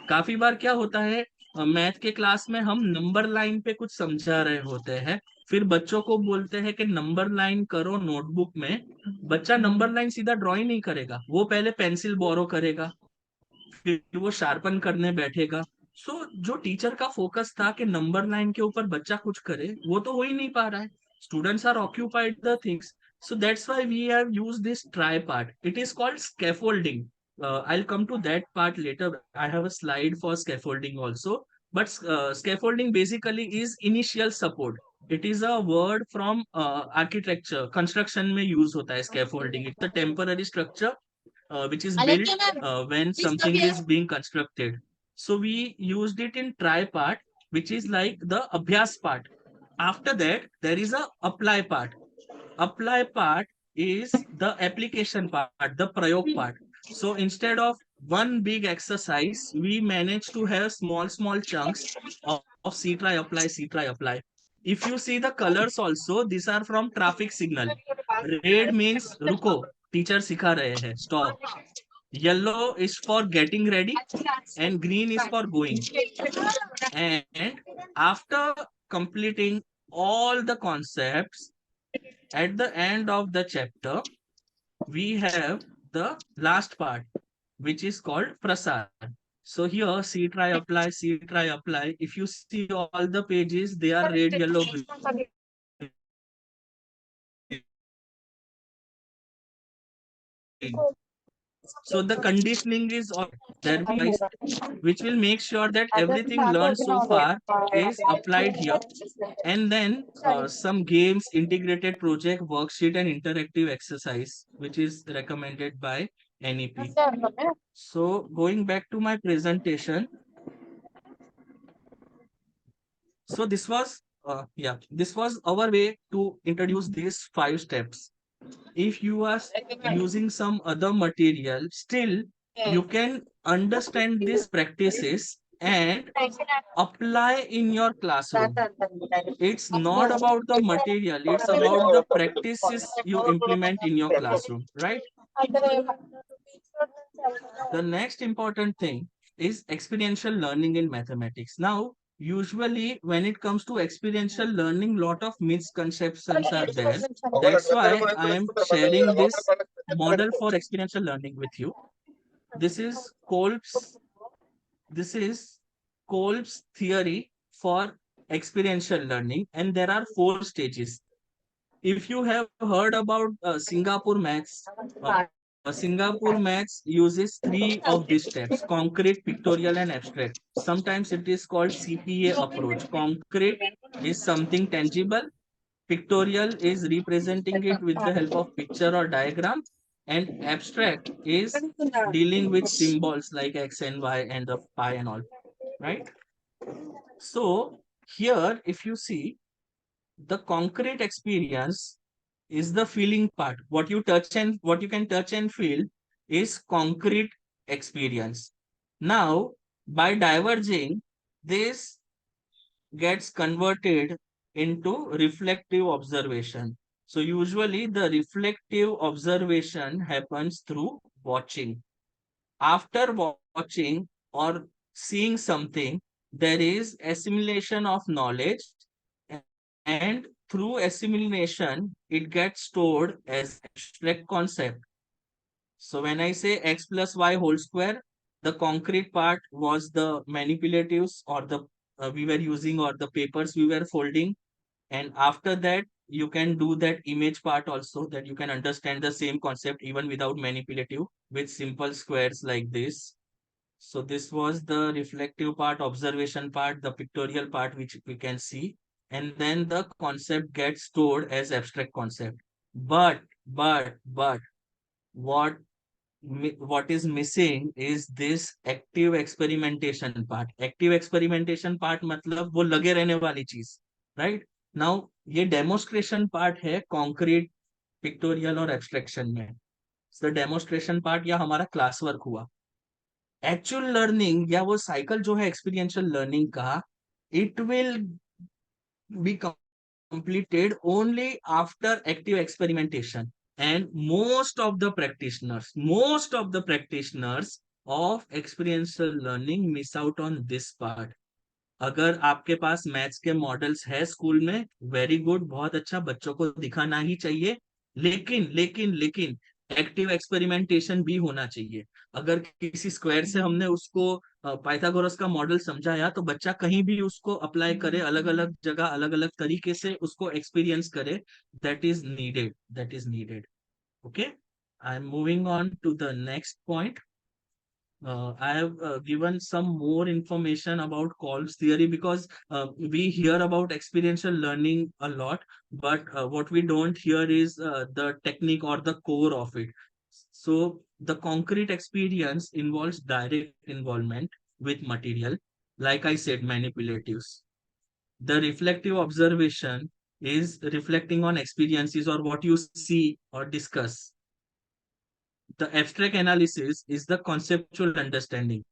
काफी बार क्या होता है, math के class में हम number line पे कुछ समझा रहे होते हैं, फिर बच्चों को बोलते हैं कि नंबर लाइन करो नोटबुक में. बच्चा नंबर लाइन सीधा ड्राइंग नहीं करेगा, वो पहले पेंसिल बोरो करेगा, फिर वो शार्पन करने बैठेगा. सो जो टीचर का फोकस था कि नंबर लाइन के ऊपर बच्चा कुछ करे, वो तो हो ही नहीं पा रहा है. Students are occupied the things. So that's why we have used this try part. It is called scaffolding. I'll come to that part later. I have a slide for scaffolding also. But scaffolding basically is initial support. It is a word from architecture. Construction में use होता है scaffolding. It's a temporary structure which is built when something is being constructed. So we used it in try part, which is like the abhyas part. After that, there is a apply part. Apply part is the application part, the prayog part. So instead of one big exercise, we managed to have small chunks of see, try, apply, see, try, apply. If you see the colors also, these are from traffic signal. Red means रुको, teacher सिखा रहे हैं, stop. Yellow is for getting ready and green is for going. And after completing all the concepts, at the end of the chapter, we have the last part, which is called prasad. So here, see, try, apply, see, try, apply. If you see all the pages, they are red, yellow, green. So the conditioning is all there, which will make sure that everything learned so far is applied here. And then some games, integrated project, worksheet, and interactive exercise, which is recommended by NEP. So going back to my presentation. So this was, this was our way to introduce these 5 steps. If you are using some other material, still you can understand these practices and apply in your classroom. It's not about the material, it's about the practices you implement in your classroom, right? The next important thing is experiential learning in mathematics. Now, usually when it comes to experiential learning, lot of misconceptions are there. That's why I am sharing this model for experiential learning with you. This is Kolb's theory for experiential learning, and there are 4 stages. If you have heard about Singapore maths, Singapore maths uses 3 of these steps: concrete, pictorial, and abstract. Sometimes it is called CPA approach. Concrete is something tangible. Pictorial is representing it with the help of picture or diagram. And abstract is dealing with symbols like X and Y and the pi and all, right? So here, if you see, the concrete experience is the feeling part. What you can touch and feel is concrete experience. Now, by diverging, this gets converted into reflective observation. So usually the reflective observation happens through watching. After watching or seeing something, there is assimilation of knowledge, and through assimilation, it gets stored as abstract concept. So when I say x plus y whole square, the concrete part was the manipulatives or the we were using, or the papers we were folding. And after that, you can do that image part also, that you can understand the same concept even without manipulative with simple squares like this. So this was the reflective part, observation part, the pictorial part, which we can see. And then the concept gets stored as abstract concept. But what what is missing is this active experimentation part. Active experimentation part मतलब वो लगे रहने वाली चीज, right? Now ये demonstration part है concrete, pictorial और abstraction में, द डेमोस्ट्रेशन पार्ट या हमारा क्लास वर्क हुआ। एक्चुअल लर्निंग या वो साइकिल जो है एक्सपीरियंशियल लर्निंग का, it will be completed only after active experimentation, and most of the practitioners of experiential learning miss out on this part. अगर आपके पास मैथ्स के मॉडल्स है स्कूल में, वेरी गुड, बहुत अच्छा, बच्चों को दिखाना ही चाहिए, लेकिन एक्टिव एक्सपेरिमेंटेशन भी होना चाहिए। अगर किसी स्क्वायर से हमने उसको पाइथागोरस का मॉडल समझाया, तो बच्चा कहीं भी उसको अप्लाई करे, अलग अलग जगह अलग अलग तरीके से उसको एक्सपीरियंस करे। That is needed. Okay, I am moving on to the next point. I have given some more information about Kolb's theory, because we hear about experiential learning a lot, but what we don't hear is the technique or the core of it. So the concrete experience involves direct involvement with material, like I said, manipulatives. The reflective observation is reflecting on experiences or what you see or discuss. The abstract analysis is the conceptual understanding.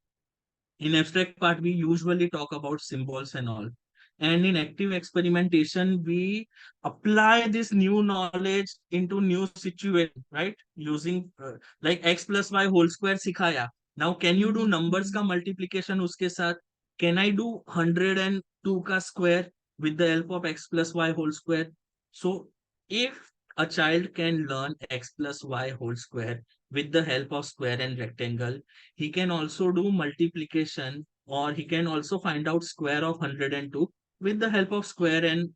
In abstract part, we usually talk about symbols and all. And in active experimentation, we apply this new knowledge into new situation, right? Using like x plus y whole square sikhaya. Now, can you do numbers ka multiplication uske sath? Can I do 102 ka square with the help of x plus y whole square? So, if a child can learn x plus y whole square with the help of square and rectangle, he can also do multiplication, or he can also find out square of 102 with the help of square and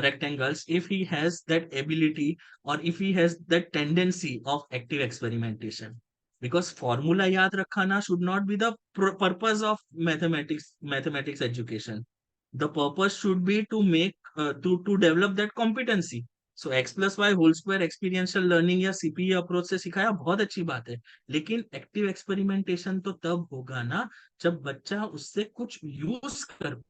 rectangles, if he has that ability, or if he has that tendency of active experimentation. Because formula yaad rakhana should not be the purpose of mathematics education. The purpose should be to make to develop that competency. So x plus y whole square experiential learning या CPE approach से सिखाया, बहुत अच्छी बात है, लेकिन active experimentation तो तब होगा ना जब बच्चा उससे कुछ यूज कर।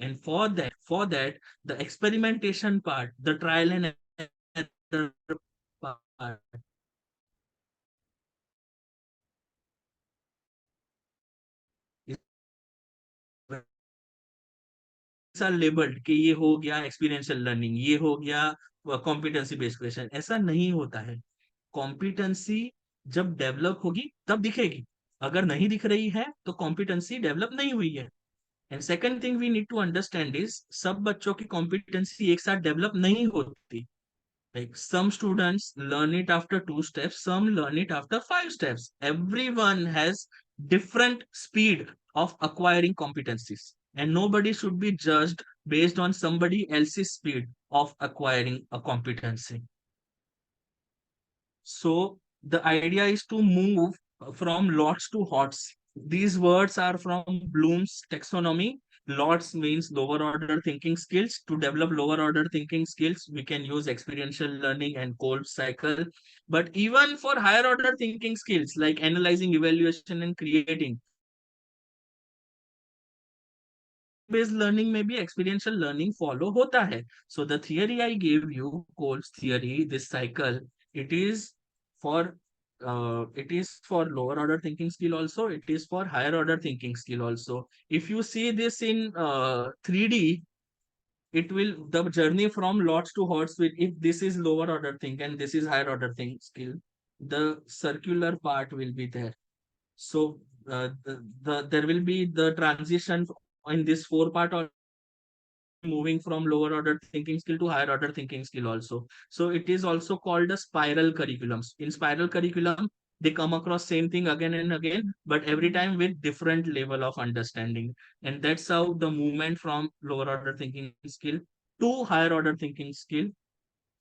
And for that the experimentation part, the trial and error part labelled कि ये हो गया एक्सपीरियंशियल लर्निंग, ये हो गया कॉम्पिटेंसी बेस्ड क्वेश्चन। ऐसा नहीं होता है। कॉम्पिटेंसी जब डेवलप होगी तब दिखेगी, अगर नहीं दिख रही है तो कॉम्पिटेंसी डेवलप नहीं हुई है। And second thing we need to understand is, सब बच्चों की कॉम्पिटेंसी एक साथ डेवलप नहीं होती। Like some students learn it after 2 steps, some learn it after 5 steps. Everyone has different speed of acquiring competencies, and nobody should be judged based on somebody else's speed of acquiring a competency. So the idea is to move from lots to hots. These words are from Bloom's taxonomy. Lots means lower order thinking skills. To develop lower order thinking skills, we can use experiential learning and Kolb's cycle. But even for higher order thinking skills like analyzing, evaluation, and creating, based learning में भी experiential learning follow होता है. So the theory I gave you, Kolb's theory, this cycle, it is for lower order thinking skill also, it is for higher order thinking skill also. If you see this in 3D, it will, the journey from lots to hots with, if this is lower order thing and this is higher order thing skill, the circular part will be there. So there will be the transition in this four part, or moving from lower order thinking skill to higher order thinking skill also. So it is also called a spiral curriculums. In spiral curriculum, they come across same thing again and again, but every time with different level of understanding. And that's how the movement from lower order thinking skill to higher order thinking skill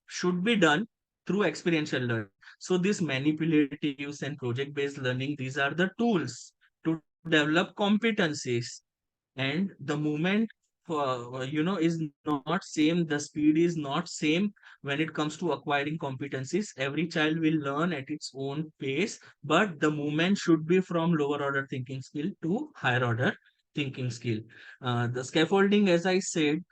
should be done through experiential learning. So these manipulatives and project-based learning, these are the tools to develop competencies. And the movement for is not same, the speed is not same when it comes to acquiring competencies. Every child will learn at its own pace, but the movement should be from lower order thinking skill to higher order thinking skill. The scaffolding, as I said,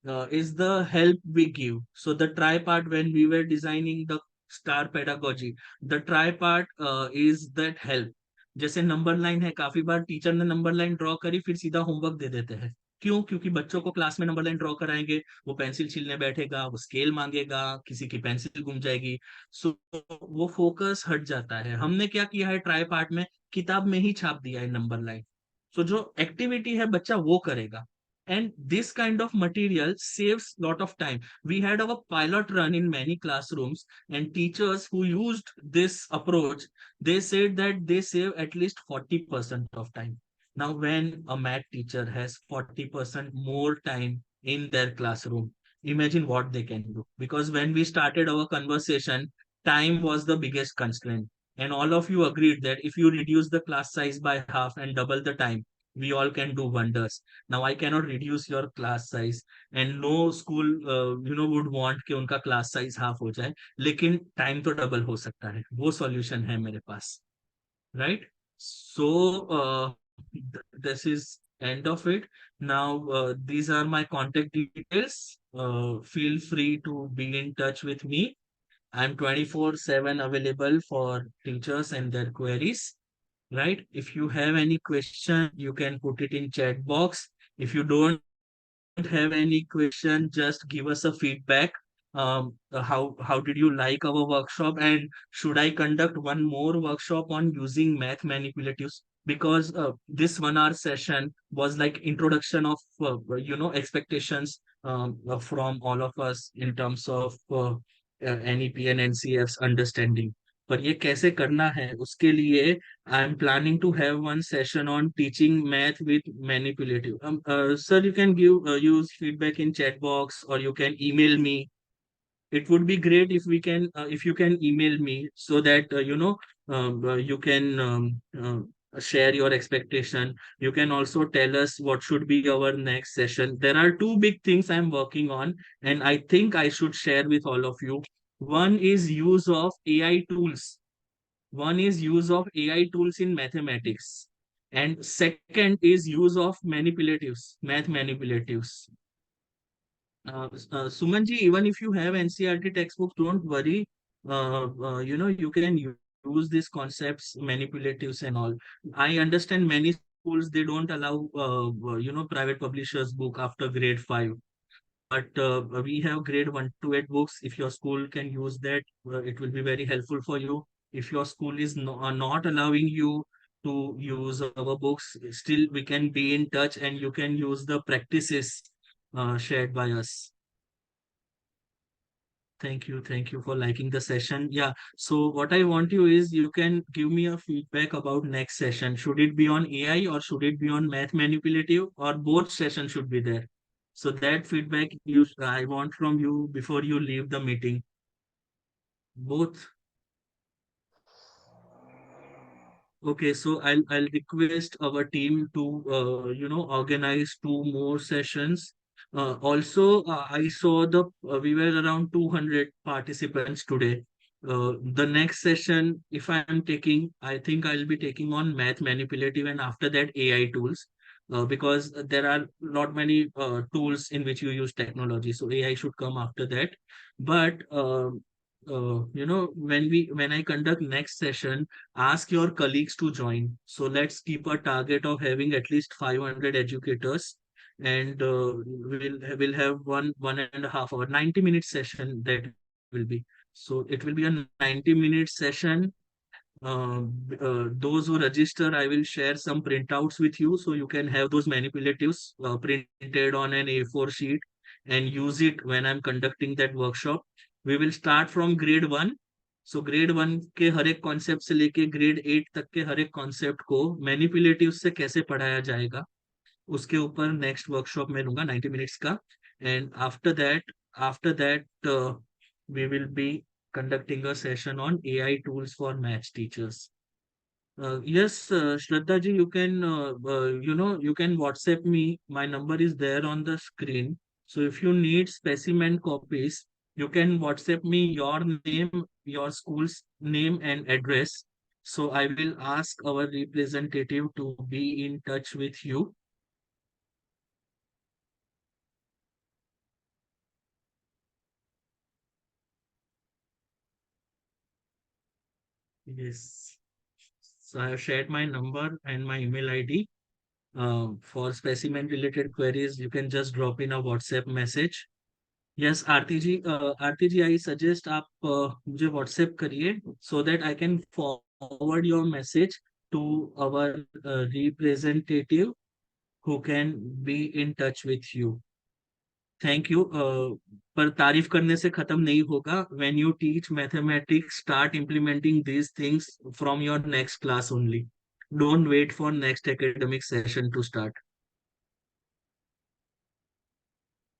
is the help we give. So the try part, when we were designing the star pedagogy, the try part is that help. जैसे number line है, काफी बार teacher ने number line draw करी फिर सीधा homework दे देते हैं। क्यों? क्योंकि बच्चों को क्लास में नंबर लाइन ड्रॉ कराएंगे, वो पेंसिल छीलने बैठेगा, वो स्केल मांगेगा, किसी की पेंसिल गुम जाएगी। सो वो फोकस हट जाता है। हमने क्या किया है ट्राई पार्ट में, किताब में ही छाप दिया है नंबर लाइन। सो जो एक्टिविटी है बच्चा वो करेगा। And this kind of material saves lot of time. We had our pilot run in many classrooms, and teachers who used this approach, they said that they save at least 40% of time. Now when a math teacher has 40% more time in their classroom, imagine what they can do. Because when we started our conversation, time was the biggest constraint, and all of you agreed that if you reduce the class size by half and double the time, we all can do wonders. Now I cannot reduce your class size, and no school would want कि उनका class size half हो जाए, लेकिन time तो double हो सकता है। वो solution है मेरे पास, right? So this is end of it. Now these are my contact details. Feel free to be in touch with me. I'm 24/7 available for teachers and their queries, right? If you have any question, you can put it in chat box. If you don't have any question, just give us a feedback. How did you like our workshop, and should I conduct one more workshop on using math manipulatives? Because this 1 hour session was like introduction of expectations from all of us in terms of NEP and NCF's understanding. पर ये कैसे करना है उसके लिए I am planning to have one session on teaching math with manipulative. Sir, you can give use feedback in chat box, or you can email me. It would be great if you can email me, so that you can share your expectation. You can also tell us what should be our next session. There are two big things I'm working on, and I think I should share with all of you. One is use of AI tools. One is use of AI tools in mathematics, and second is use of manipulatives, math manipulatives. Sumanji, even if you have NCRT textbooks, don't worry. You can use these concepts, manipulatives and all. I understand many schools, they don't allow, private publishers book after grade 5. But we have grade 1 to 8 books. If your school can use that, it will be very helpful for you. If your school is not allowing you to use our books, still we can be in touch, and you can use the practices shared by us. Thank you. Thank you for liking the session. Yeah. So what I want you is, you can give me a feedback about next session. Should it be on AI, or should it be on math manipulative, or both sessions should be there? So that feedback I want from you before you leave the meeting. Both. Okay, so I'll request our team to organize two more sessions. Also, I saw we were around 200 participants today. The next session, if I am taking, I think I'll be taking on math manipulative, and after that AI tools, because there are not many tools in which you use technology. So AI should come after that. But when I conduct next session, ask your colleagues to join. So let's keep a target of having at least 500 educators, and we'll have one and a half hour 90-minute session that will be. So it will be a 90-minute session. Those who register, I will share some printouts with you, so you can have those manipulatives printed on an A4 sheet and use it when I'm conducting that workshop. We will start from grade 1. So grade 1 के हर एक concept से लेके grade 8 तक के हर एक concept को manipulative से कैसे पढ़ाया जाएगा, उसके ऊपर नेक्स्ट वर्कशॉप में लूंगा 90 मिनट्स का. And after that we will be conducting a session on AI tools for maths teachers. Yes, Shraddha ji, you can WhatsApp me. My number is there on the screen. So if you need specimen copies, you can WhatsApp me your name, your school's name and address. So I will ask our representative to be in touch with you. Yes. So I have shared my number and my email ID. For specimen related queries, you can just drop in a WhatsApp message. Yes, Aarti ji I suggest आप मुझे WhatsApp करिए so that I can forward your message to our representative who can be in touch with you. Thank you. पर तारीफ करने से खत्म नहीं होगा। When you teach mathematics start implementing these things from your next class only. Don't wait for next academic session to start.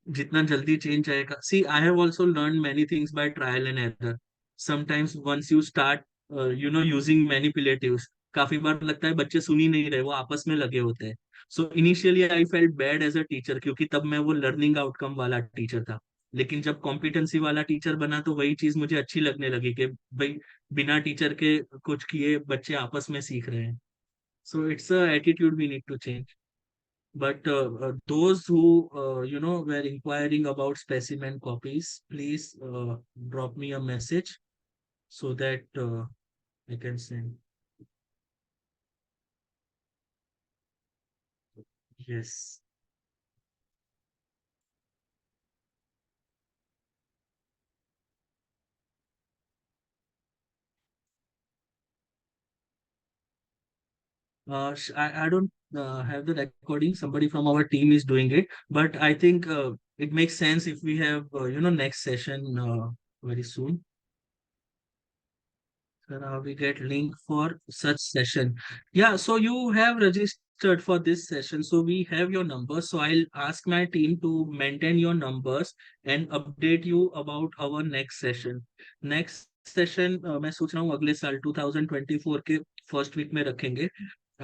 जितना जल्दी change आएगा, see I have also learn many things by trial and error. Sometimes once you start using manipulatives, काफी बार लगता है बच्चे सुन ही नहीं रहे, वो आपस में लगे होते हैं। So initially I felt bad as a teacher, क्योंकि तब मैं वो लर्निंग आउटकम वाला टीचर था। लेकिन जब कॉम्पिटेंसी वाला टीचर बना तो वही चीज मुझे अच्छी लगने लगी कि भाई बिना टीचर के कुछ किए बच्चे आपस में सीख रहे हैं। So it's a attitude we need to change. But those who were inquiring about specimen copies, please drop me a message so that I can send. Yes. I don't have the recording. Somebody from our team is doing it, but I think it makes sense if we have next session very soon. We get link for such session. Yeah, so you have registered for this session, so we have your number. So I'll ask my team to maintain your numbers and update you about our next session. Next session मैं सोच रहा हूँ अगले साल 2024 के first week में रखेंगे.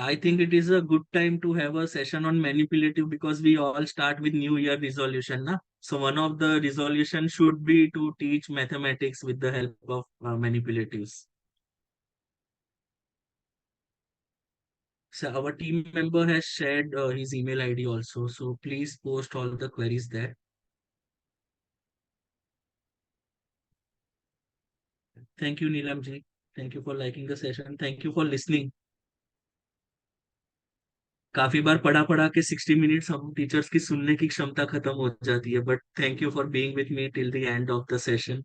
I think it is a good time to have a session on manipulative because we all start with New Year resolution, na? So one of the resolution should be to teach mathematics with the help of manipulatives. So our team member has shared his email ID also. So please post all the queries there. Thank you, Neelam ji. Thank you for liking the session. Thank you for listening. काफी बार पढ़ा पढ़ा के 60 minutes हम teachers की सुनने की क्षमता खत्म हो जाती है, but thank you for being with me till the end of the session.